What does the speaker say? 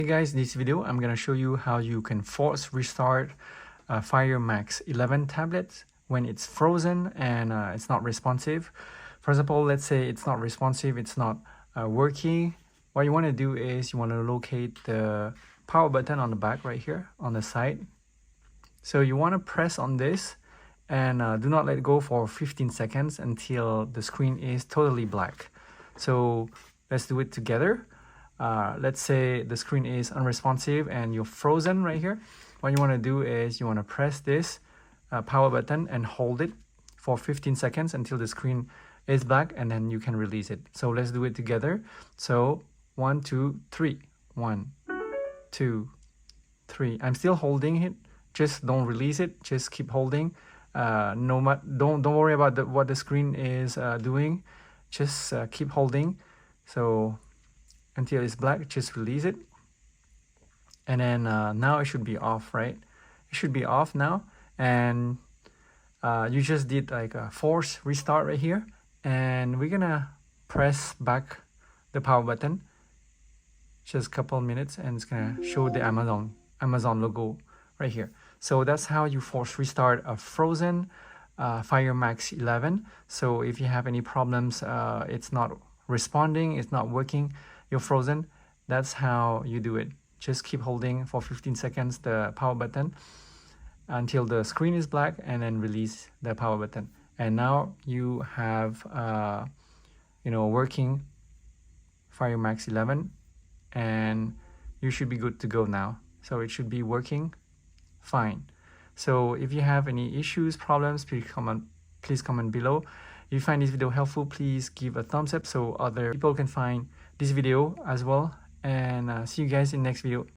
Hey guys, this video I'm gonna show you how you can force restart Fire Max 11 tablets when it's frozen and it's not responsive. For example, let's say it's not responsive, it's not working. What you want to do is you want to locate the power button on the back right here on the side. So you want to press on this and do not let go for 15 seconds until the screen is totally black. So let's do it together. Let's say the screen is unresponsive and you're frozen right here. What you want to do is you want to press this power button and hold it for 15 seconds until the screen is black, and then you can release it. So let's do it together. So 1, 2, 3. 1, 2, 3. I'm still holding it. Just don't release it. Just keep holding. Don't worry about what the screen is doing. Just keep holding. So until it's black, just release it. And then now it should be off, right? It should be off now. And you just did like a force restart right here. And we're gonna press back the power button. Just a couple minutes and it's gonna show the Amazon logo right here. So that's how you force restart a frozen Fire Max 11. So if you have any problems, it's not responding, it's not working, you're frozen, that's how you do it. Just keep holding for 15 seconds the power button until the screen is black, and then release the power button. And now you have working Fire Max 11, and you should be good to go now. So it should be working fine. So if you have any issues, problems, please comment below. If you find this video helpful, please give a thumbs up so other people can find this video as well. And see you guys in the next video.